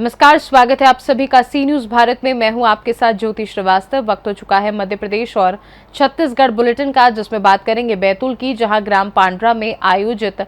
नमस्कार, स्वागत है आप सभी का सी न्यूज भारत में। मैं हूं आपके साथ ज्योति श्रीवास्तव। वक्त हो चुका है मध्य प्रदेश और छत्तीसगढ़ बुलेटिन का, जिसमें बात करेंगे बैतूल की, जहां ग्राम पांड्रा में आयोजित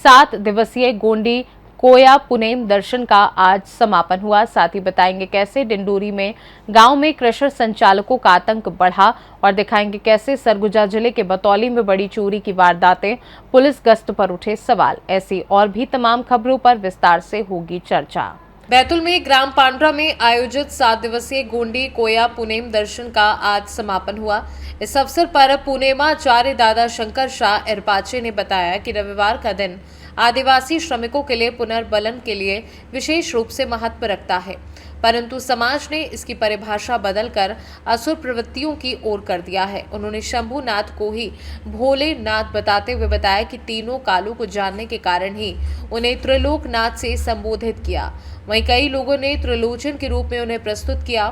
7 दिवसीय गोंडी कोया पुनेम दर्शन का आज समापन हुआ। साथ ही बताएंगे कैसे डिंडोरी में गांव में क्रशर संचालकों का आतंक बढ़ा और दिखाएंगे कैसे सरगुजा जिले के बतौली में बड़ी चोरी की वारदातें, पुलिस गश्त पर उठे सवाल। ऐसी और भी तमाम खबरों पर विस्तार से होगी चर्चा। बैतूल में ग्राम पांड्रा में आयोजित 7 दिवसीय गोंडी कोया पुनेम दर्शन का आज समापन हुआ। इस अवसर पर पुनेमाचार्य दादा शंकर शाह इरपाचे ने बताया कि रविवार का दिन आदिवासी श्रमिकों के लिए पुनर्बलन के लिए विशेष रूप से महत्व रखता है, परंतु समाज ने इसकी परिभाषा बदलकर असुर प्रवृत्तियों की ओर कर दिया है। उन्होंने शंभुनाथ को ही भोलेनाथ बताते हुए बताया कि तीनों कालों को जानने के कारण ही उन्हें त्रिलोकनाथ से संबोधित किया। वहीं कई लोगों ने त्रिलोचन के रूप में उन्हें प्रस्तुत किया।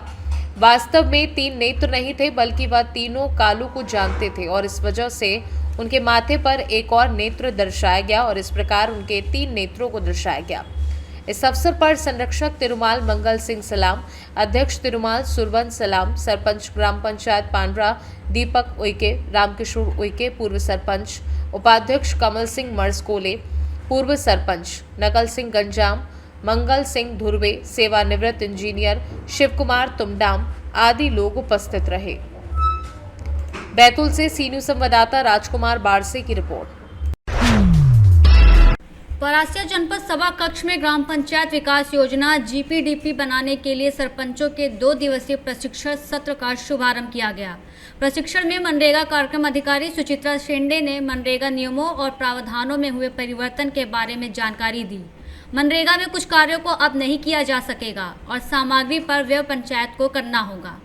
वास्तव में 3 नेत्र नहीं थे, बल्कि वह तीनों कालों को जानते थे और इस वजह से उनके माथे पर एक और नेत्र दर्शाया गया और इस प्रकार उनके 3 नेत्रों को दर्शाया गया। इस अवसर पर संरक्षक तिरुमाल मंगल सिंह सलाम, अध्यक्ष तिरुमाल सुरवन सलाम, सरपंच ग्राम पंचायत पांड्रा दीपक उइके, रामकिशोर उइके, पूर्व सरपंच, उपाध्यक्ष कमल सिंह मर्सकोले, पूर्व सरपंच नकल सिंह गंजाम, मंगल सिंह धुर्वे, सेवानिवृत्त इंजीनियर शिव कुमार तुमडाम आदि लोग उपस्थित रहे। बैतूल से सी न्यूज संवाददाता राजकुमार बारसे की रिपोर्ट। परासिया जनपद सभा कक्ष में ग्राम पंचायत विकास योजना जीपीडीपी बनाने के लिए सरपंचों के 2 दिवसीय प्रशिक्षण सत्र का शुभारंभ किया गया। प्रशिक्षण में मनरेगा कार्यक्रम अधिकारी सुचित्रा शेंडे ने मनरेगा नियमों और प्रावधानों में हुए परिवर्तन के बारे में जानकारी दी। मनरेगा में कुछ कार्यों को अब नहीं किया जा सकेगा और सामग्री पर व्यय पंचायत को करना होगा।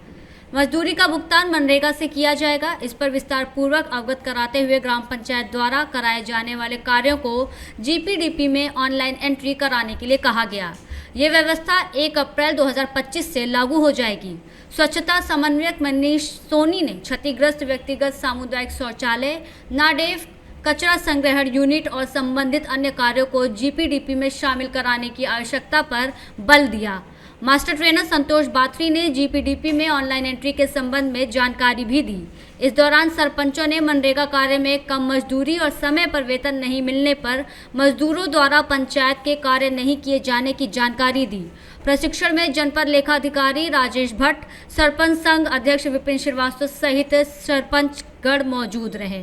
मजदूरी का भुगतान मनरेगा से किया जाएगा। इस पर विस्तार पूर्वक अवगत कराते हुए ग्राम पंचायत द्वारा कराए जाने वाले कार्यों को जीपीडीपी में ऑनलाइन एंट्री कराने के लिए कहा गया। ये व्यवस्था 1 अप्रैल 2025 से लागू हो जाएगी। स्वच्छता समन्वयक मनीष सोनी ने क्षतिग्रस्त व्यक्तिगत सामुदायिक शौचालय, नाडेफ, कचरा संग्रहण यूनिट और संबंधित अन्य कार्यों को जीपीडीपी में शामिल कराने की आवश्यकता पर बल दिया। मास्टर ट्रेनर संतोष बाथरी ने जीपीडीपी में ऑनलाइन एंट्री के संबंध में जानकारी भी दी। इस दौरान सरपंचों ने मनरेगा कार्य में कम मजदूरी और समय पर वेतन नहीं मिलने पर मजदूरों द्वारा पंचायत के कार्य नहीं किए जाने की जानकारी दी। प्रशिक्षण में जनपद लेखाधिकारी राजेश भट्ट, सरपंच संघ अध्यक्ष विपिन श्रीवास्तव सहित सरपंचगण मौजूद रहे।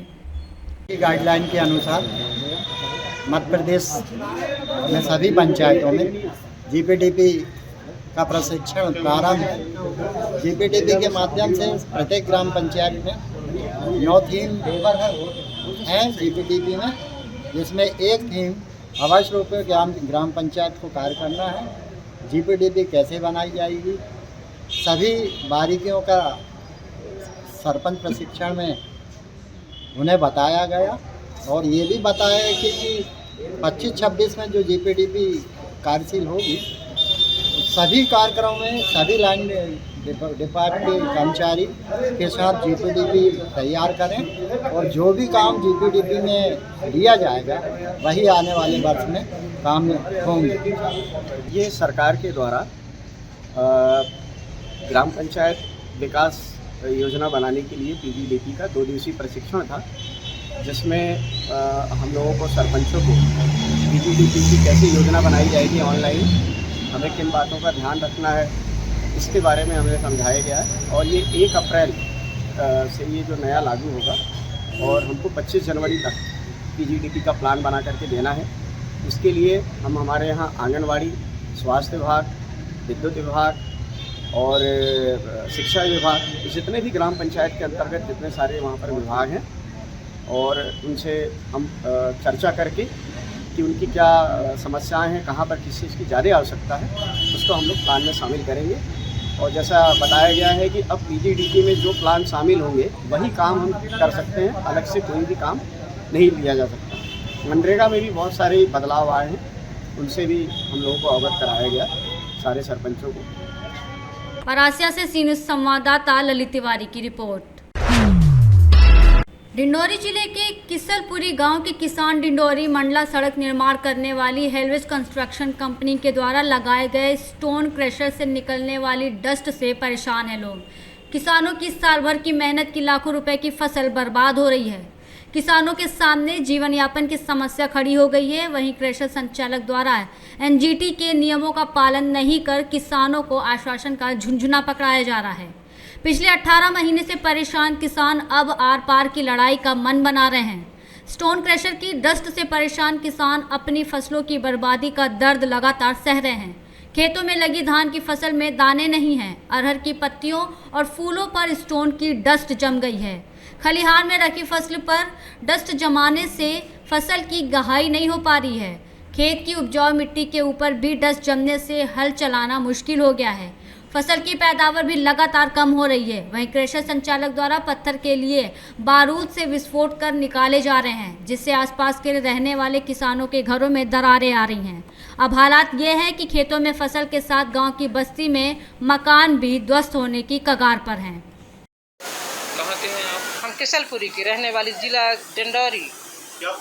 गाइडलाइन के अनुसार मध्य प्रदेश में सभी पंचायतों में जीपीडीपी का प्रशिक्षण प्रारंभ। जीपीडीपी के माध्यम से प्रत्येक ग्राम पंचायत में 9 थीम हैं जीपीडीपी में, जिसमें एक थीम अवश्य रूप से ग्राम पंचायत को कार्य करना है। जीपीडीपी कैसे बनाई जाएगी, सभी बारीकियों का सरपंच प्रशिक्षण में उन्हें बताया गया और ये भी बताया कि 25-26 में जो जीपीडीपी कार्यशील होगी, सभी कार्यक्रमों में सभी लाइन डिपार्टमेंट के कर्मचारी के साथ जीपीडीपी तैयार करें और जो भी काम जीपीडीपी में लिया जाएगा वही आने वाले वर्ष में काम होंगे। ये सरकार के द्वारा ग्राम पंचायत विकास योजना बनाने के लिए पीजीडीपी का 2 दिवसीय प्रशिक्षण था, जिसमें हम लोगों को सरपंचों को पीजीडीपी की कैसी योजना बनाई जाएगी ऑनलाइन, हमें किन बातों का ध्यान रखना है, इसके बारे में हमें समझाया गया है। और ये 1 अप्रैल से ये जो नया लागू होगा और हमको 25 जनवरी तक पीजीडीपी का प्लान बना करके देना है। इसके लिए हम हमारे यहाँ आंगनवाड़ी, स्वास्थ्य विभाग, विद्युत विभाग और शिक्षा विभाग, जितने भी ग्राम पंचायत के अंतर्गत जितने सारे वहाँ पर विभाग हैं, और उनसे हम चर्चा करके कि उनकी क्या समस्याएं हैं, कहाँ पर किस चीज़ की ज़्यादा आवश्यकता है, उसको हम लोग प्लान में शामिल करेंगे। और जैसा बताया गया है कि अब पीजीडीपी में जो प्लान शामिल होंगे वही काम हम कर सकते हैं, अलग से कोई भी काम नहीं लिया जा सकता। मनरेगा में भी बहुत सारे बदलाव आए हैं, उनसे भी हम लोगों को अवगत कराया गया, सारे सरपंचों को। परासिया से सी न्यूज संवाददाता ललित तिवारी की रिपोर्ट। डिंडोरी जिले के किसलपुरी गांव के किसान डिंडोरी मंडला सड़क निर्माण करने वाली हेलवेज कंस्ट्रक्शन कंपनी के द्वारा लगाए गए स्टोन क्रशर से निकलने वाली डस्ट से परेशान हैं लोग। किसानों की साल भर की मेहनत की लाखों रुपए की फसल बर्बाद हो रही है। किसानों के सामने जीवन यापन की समस्या खड़ी हो गई है। वहीं क्रशर संचालक द्वारा एनजीटी के नियमों का पालन नहीं कर किसानों को आश्वासन का झुंझुना पकड़ाया जा रहा है। पिछले 18 महीने से परेशान किसान अब आर पार की लड़ाई का मन बना रहे हैं। स्टोन क्रशर की डस्ट से परेशान किसान अपनी फसलों की बर्बादी का दर्द लगातार सह रहे हैं। खेतों में लगी धान की फसल में दाने नहीं हैं। अरहर की पत्तियों और फूलों पर स्टोन की डस्ट जम गई है। खलिहान में रखी फसल पर डस्ट जमाने से फसल की गहाई नहीं हो पा रही है। खेत की उपजाऊ मिट्टी के ऊपर भी डस्ट जमने से हल चलाना मुश्किल हो गया है। फसल की पैदावार भी लगातार कम हो रही है। वहीं क्रशर संचालक द्वारा पत्थर के लिए बारूद से विस्फोट कर निकाले जा रहे हैं, जिससे आसपास के रहने वाले किसानों के घरों में दरारें आ रही हैं। अब हालात ये हैं कि खेतों में फसल के साथ गांव की बस्ती में मकान भी ध्वस्त होने की कगार पर हैं। कहाँ के हैं आप? हम किसलपुरी की रहने वाली, जिला डिंडोरी। क्या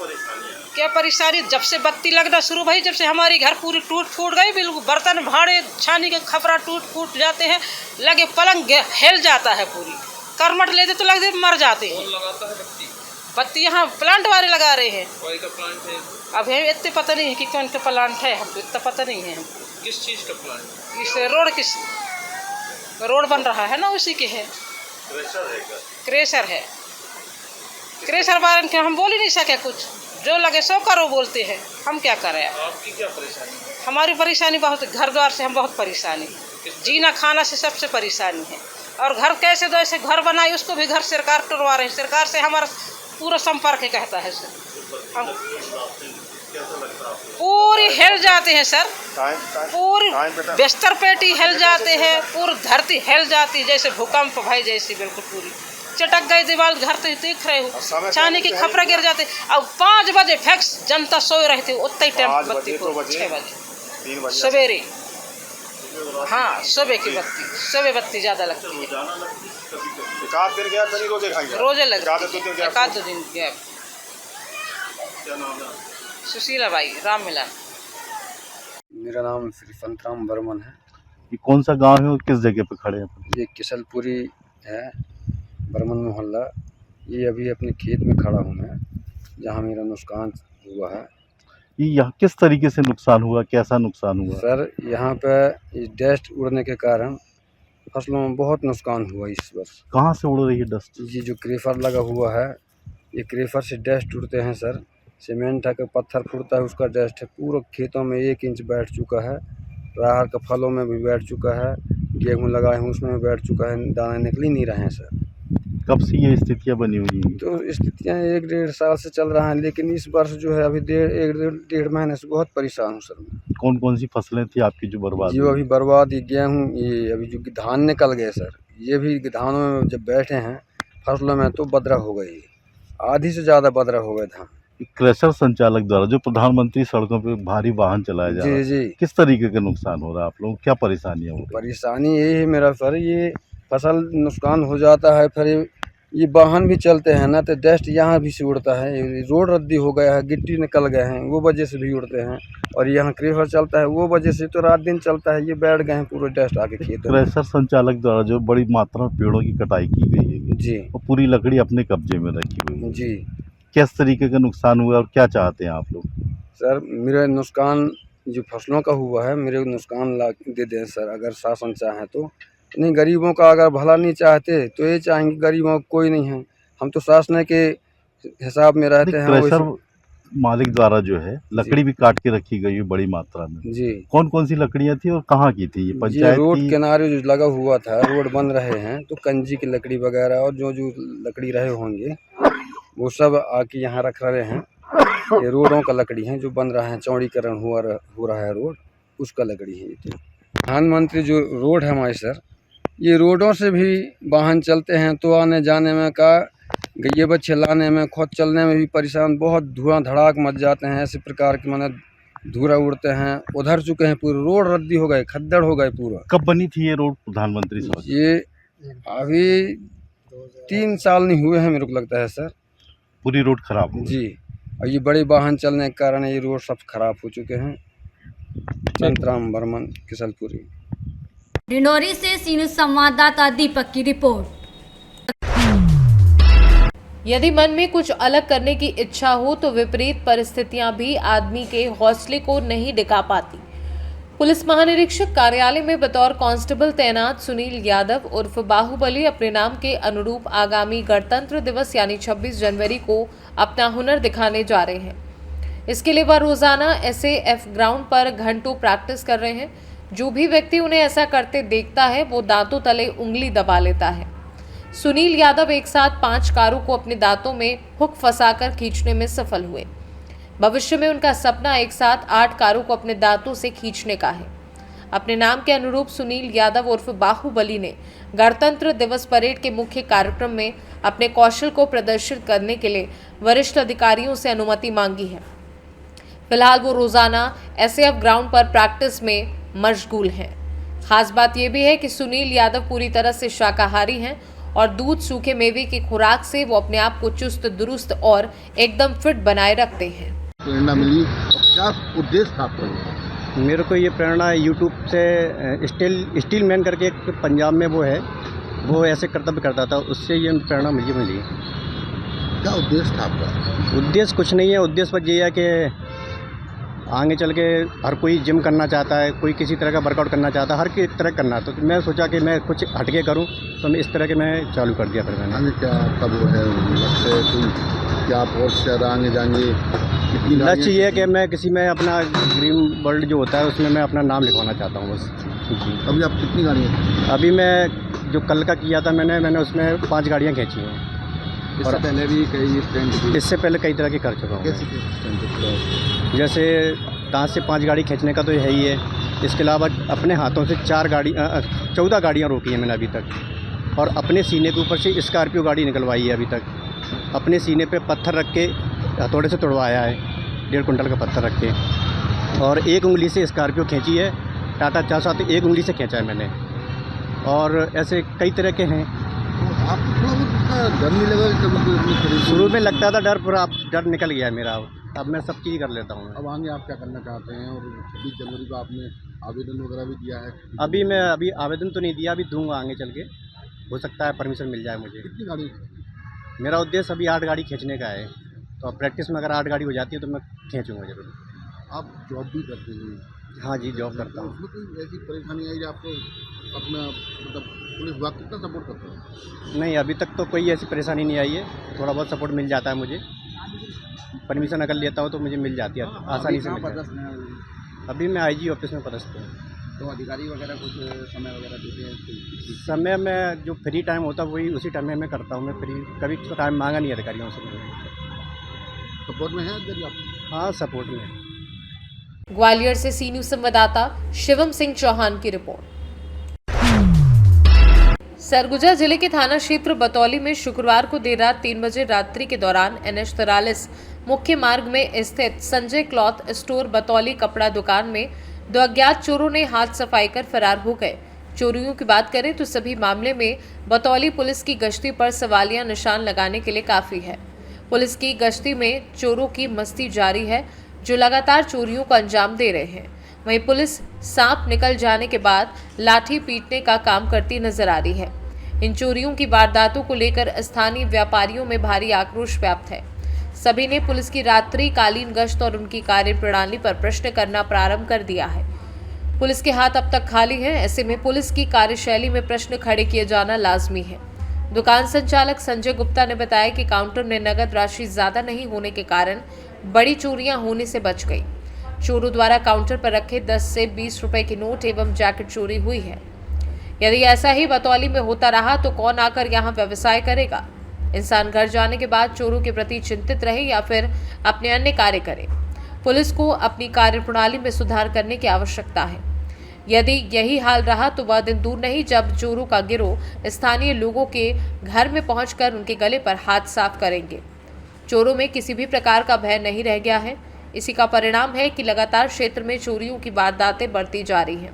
परेशानी? जब से बत्ती लगना शुरू भई, जब से हमारी घर पूरी टूट फूट गई, बिल्कुल बर्तन भाड़े छानी के खपरा टूट फूट जाते हैं, लगे पलंग हिल जाता है, पूरी करमट लेते तो लगते मर जाते हैं। कौन लगाता है बत्ती? बत्ती यहाँ प्लांट वाले लगा रहे हैं। कोई का प्लांट है? अब हमें इतने पता नहीं है कि कौन का प्लांट है, हमको इतना पता नहीं है। किस चीज़ का प्लांट? इस रोड बन रहा है ना, उसी के है। क्रेशर है। क्रेशर बारे में हम बोल ही नहीं सके कुछ। जो लगे सो करो बोलते हैं, हम क्या करें। आपकी क्या परेशानी? हमारी परेशानी बहुत, घर द्वार से हम बहुत परेशानी, जीना खाना से सबसे परेशानी है। और घर कैसे दो ऐसे घर बनाई, उसको भी घर सरकार करवा रहे हैं। सरकार से हमारा पूरा संपर्क है, कहता है सर। हम पूरी हिल जाते हैं सर, पूरी बिस्तर पेटी हिल जाते हैं, पूरी धरती हिल जाती है जैसे भूकंप भाई, जैसे बिल्कुल पूरी चटक गई दीवार। घर तो देख रहे हो, छानी की खपरा गिर जाते। अब 5 बजे फिक्स जनता सोए रहे थे, उतना ही टाइम बत्ती को 6 बजे सवेरे। हाँ, सुबह की बत्ती, सुबह बत्ती ज़्यादा लगती है। रोजे लगती है, 1-2 दिन गया। सुशीला बाई, राम मिलन। मेरा नाम श्री संतराम बर्मन है। ये कौन सा गांव है और किस जगह पे खड़े हैं? ये किसलपुरी है, बर्मन मोहल्ला। ये अभी अपने खेत में खड़ा हूँ मैं, जहाँ मेरा नुकसान हुआ है। ये यहाँ किस तरीके से नुकसान हुआ, कैसा नुकसान हुआ? सर, यहाँ पे ये डस्ट उड़ने के कारण फसलों में बहुत नुकसान हुआ इस वर्ष। कहाँ से उड़ रही है डस्ट? ये जो क्रेफर लगा हुआ है, ये क्रेफर से डस्ट उड़ते हैं सर। सीमेंट है कि पत्थर फूटता है, उसका डस्ट है। पूरा खेतों में 1 इंच बैठ चुका है। राहर के फलों में भी बैठ चुका है, गेहूँ लगाए हैं उसमें भी बैठ चुका है, दाने निकल ही नहीं रहे हैं सर। कब से ये स्थितियाँ बनी हुई हैं? तो स्थितियाँ 1-1.5 साल से चल रहा है, लेकिन इस वर्ष जो है अभी 1-1.5 महीने से बहुत परेशान हूँ सर मैं। कौन कौन सी फसलें थी आपकी जो बर्बाद? जो अभी बर्बाद, ये गेहूँ, ये अभी जो धान निकल गए सर, ये भी धानों में जब बैठे हैं फसलों में तो बदरा हो गई, आधी से ज़्यादा बदरा हो गए धान। क्रशर संचालक द्वारा जो प्रधानमंत्री सड़कों पे भारी वाहन चलाया जा रहा है, जी, किस तरीके का नुकसान हो रहा है? आप लोगों को क्या परेशानी है? परेशानी यही है मेरा सर, ये फसल नुकसान हो जाता है, फिर ये वाहन भी चलते हैं ना, तो डस्ट यहाँ भी से उड़ता है। रोड रद्दी हो गया है, गिट्टी निकल गए हैं, वो वजह से भी उड़ते हैं। और यहाँ क्रेफर चलता है, वो वजह से तो रात दिन चलता है। ये बैठ गए हैं पूरे डस्ट आके खेतों में। क्रशर संचालक द्वारा जो बड़ी मात्रा में पेड़ों की कटाई की गई है जी, और पूरी लकड़ी अपने कब्जे में रखी हुई है जी। किस तरीके का नुकसान हुआ और क्या चाहते हैं आप लोग? सर, मेरा नुकसान जो फसलों का हुआ है, मेरे को नुकसान ला दे दें सर, अगर शासन चाहे तो। नहीं, गरीबों का अगर भला नहीं चाहते तो ये चाहेंगे, गरीबों को कोई नहीं है। हम तो शासन के हिसाब में रहते हैं। क्रशर मालिक द्वारा जो है लकड़ी भी काट के रखी गई है बड़ी मात्रा में। जी। कौन कौन सी लकड़ियां थी और कहाँ की थी? ये पंचायत रोड की? किनारे जो लगा हुआ था, रोड बन रहे हैं तो कंजी की लकड़ी वगैरह और जो जो लकड़ी रहे होंगे वो सब आके यहाँ रख रहे हैं। ये रोडों का लकड़ी है जो बन रहा है, चौड़ीकरण हो रहा है रोड, उसका लकड़ी है। ये प्रधानमंत्री जो रोड है हमारे सर, ये रोडों से भी वाहन चलते हैं तो आने जाने में का, गैये बच्चे लाने में, खुद चलने में भी परेशान, बहुत धुआं धड़ाक मच जाते हैं। ऐसे प्रकार के माने धुआं उड़ते हैं, उधर चुके हैं, पूरे रोड रद्दी हो गए, खद्दड़ हो गए पूरा। कब बनी थी ये रोड प्रधानमंत्री? ये अभी 3 साल नहीं हुए हैं मेरे को लगता है सर। पूरी रोड खराब हो गई। जी, और ये बड़े वाहन चलने के कारण ये रोड सब खराब हो चुके हैं। संतराम बर्मन, किसलपुरी। डिंडोरी से सी न्यूज़ संवाददाता दीपक की रिपोर्ट। यदि मन में कुछ अलग करने की इच्छा हो तो विपरीत परिस्थितियां भी आदमी के हौसले को नहीं डिगा पाती। पुलिस महानिरीक्षक कार्यालय में बतौर कांस्टेबल तैनात सुनील यादव उर्फ बाहुबली अपने नाम के अनुरूप आगामी गणतंत्र दिवस यानी 26 जनवरी को अपना हुनर दिखाने जा रहे हैं। इसके लिए वह रोजाना SAF ग्राउंड पर घंटों प्रैक्टिस कर रहे हैं। जो भी व्यक्ति उन्हें ऐसा करते देखता है वो दांतों तले उंगली दबा लेता है। सुनील यादव एक साथ 5 कारों को अपने दांतों में हुक फंसाकर खींचने में सफल हुए। भविष्य में उनका सपना एक साथ 8 कारों को अपने दांतों से खींचने का है। अपने नाम के अनुरूप सुनील यादव उर्फ बाहुबली ने गणतंत्र दिवस परेड के मुख्य कार्यक्रम में अपने कौशल को प्रदर्शित करने के लिए वरिष्ठ अधिकारियों से अनुमति मांगी है। फिलहाल वो रोजाना SAF ग्राउंड पर प्रैक्टिस में मशगूल हैं। खास बात यह भी है कि सुनील यादव पूरी तरह से शाकाहारी हैं और दूध, सूखे मेवे की खुराक से वो अपने आप को चुस्त दुरुस्त और एकदम फिट बनाए रखते हैं। प्रेरणा मिली और क्या उद्देश्य था आपका? मेरे को ये प्रेरणा यूट्यूब से स्टील मैन करके एक पंजाब में वो है, वो ऐसे कर्तव्य करता था, उससे ये प्रेरणा मुझे मिली। क्या उद्देश्य था आपका? उद्देश्य कुछ नहीं है, उद्देश्य बस ये है कि आगे चल के हर कोई जिम करना चाहता है, कोई किसी तरह का वर्कआउट करना चाहता है, हर की तरह करना। तो मैं सोचा कि मैं कुछ हटके करूं, तो मैं इस तरह के मैं चालू कर दिया। फिर मैंने आगे क्या आपका वो है लक्ष्य? क्या आप और शहर आगे जाएंगे? लक्ष्य ये है कि मैं किसी में अपना ड्रीम वर्ल्ड जो होता है उसमें मैं अपना नाम लिखवाना चाहता हूँ बस। जी। अभी आप कितनी गाड़ियाँ? अभी मैं जो कल का किया था मैंने उसमें 5 गाड़ियाँ खींची हैं। इससे पहले भी कई स्टैंड? इससे पहले कई तरह की कर चुका हूँ। कैसे? जैसे दांत से 5 गाड़ी खींचने का तो है ही है। इसके अलावा अपने हाथों से 14 गाड़ियाँ रोकी हैं मैंने अभी तक। और अपने सीने के ऊपर से स्कॉर्पियो गाड़ी निकलवाई है अभी तक। अपने सीने पे पत्थर रख के हथौड़े से तोड़वाया है, 1.5 कुंटल का पत्थर रख के। और 1 उंगली से स्कॉर्पियो खींची है, टाटा 407 1 उंगली से खींचा है मैंने। और ऐसे कई तरह के हैं। आप थोड़ा बहुत डर नहीं लगा कभी? शुरू में लगता था डर, पूरा डर निकल गया मेरा। अब मैं सब चीज़ कर लेता हूँ। अब आगे आप क्या करना चाहते हैं? और 26 जनवरी को आपने आवेदन वगैरह भी दिया है? अभी आवेदन तो नहीं दिया, अभी दूंगा आगे चल के। हो सकता है परमिशन मिल जाए मुझे। कितनी गाड़ी? मेरा उद्देश्य अभी 8 गाड़ी खींचने का है, तो प्रैक्टिस में अगर 8 गाड़ी हो जाती है तो मैं खींचूँगा जरूर। आप जॉब भी करते हैं? हाँ जी, जॉब करता हूँ। उसमें कोई ऐसी परेशानी आई आपको? अपना मतलब पुलिस विभाग कितना सपोर्ट करता है? नहीं, अभी तक तो कोई ऐसी परेशानी नहीं आई है। थोड़ा बहुत सपोर्ट मिल जाता है मुझे। परमिशन अगर लेता हूँ तो मुझे मिल जाती है आसानी से। अभी मैं IG ऑफिस में पदस्थ हूँ। तो अधिकारी वगैरह कुछ समय वगैरह देते हैं? समय में जो फ्री टाइम होता है वही उसी टाइम में मैं करता हूँ। मैं फ्री कभी टाइम मांगा नहीं अधिकारियों से। सपोर्ट में है अधिकारी आप? हाँ, सपोर्ट में। ग्वालियर से सी न्यूज़ संवाददाता शिवम सिंह चौहान की रिपोर्ट। सरगुजा जिले के थाना क्षेत्र बतौली में शुक्रवार को देर रात 3 बजे रात्रि के दौरान NH 43 मुख्य मार्ग में स्थित संजय क्लॉथ स्टोर बतौली कपड़ा दुकान में 2 अज्ञात चोरों ने हाथ सफाई कर फरार हो गए। चोरियों की बात करें तो सभी मामले में बतौली पुलिस की गश्ती पर सवालिया निशान लगाने के लिए काफी है। पुलिस की गश्ती में चोरों की मस्ती जारी है, जो लगातार चोरियों को अंजाम दे रहे हैं। वहीं पुलिस सांप निकल जाने के बाद लाठी पीटने का काम करती नजर आ रही है। इन चोरियों की वारदातों को लेकर स्थानीय व्यापारियों में भारी आक्रोश व्याप्त है। सभी ने पुलिस की रात्रिकालीन गश्त और उनकी कार्यप्रणाली पर प्रश्न करना प्रारंभ कर दिया है। पुलिस के हाथ अब तक खाली हैं, ऐसे में पुलिस की कार्यशैली में प्रश्न खड़े किए जाना लाजमी है। दुकान संचालक संजय गुप्ता ने बताया कि काउंटर में नगद राशि ज्यादा नहीं होने के कारण बड़ी चोरियां होने से बच गई। चोरों द्वारा काउंटर पर रखे 10 से 20 रुपए के नोट एवं जैकेट चोरी हुई है। यदि ऐसा ही बतौली में होता रहा तो कौन आकर यहाँ व्यवसाय करेगा? इंसान घर जाने के बाद चोरों के प्रति चिंतित रहे या फिर अपने अन्य कार्य करे। पुलिस को अपनी कार्यप्रणाली में सुधार करने की आवश्यकता है। यदि यही हाल रहा तो वह दिन दूर नहीं जब चोरों का गिरोह स्थानीय लोगों के घर में पहुंचकर उनके गले पर हाथ साफ करेंगे। चोरों में किसी भी प्रकार का भय नहीं रह गया है। इसी का परिणाम है कि लगातार क्षेत्र में चोरियों की वारदातें बढ़ती जा रही हैं।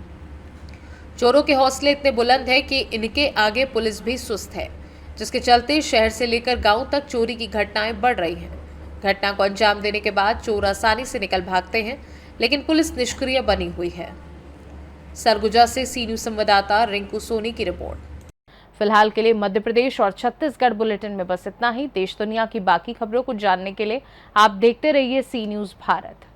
चोरों के हौसले इतने बुलंद है कि इनके आगे पुलिस भी सुस्त है। जिसके चलते शहर से लेकर गांव तक चोरी की घटनाएं बढ़ रही हैं। घटना को अंजाम देने के बाद चोर आसानी से निकल भागते हैं, लेकिन पुलिस निष्क्रिय बनी हुई है। सरगुजा से सी न्यूज संवाददाता रिंकू सोनी की रिपोर्ट। फिलहाल के लिए मध्य प्रदेश और छत्तीसगढ़ बुलेटिन में बस इतना ही। देश दुनिया की बाकी खबरों को जानने के लिए आप देखते रहिए सी न्यूज भारत।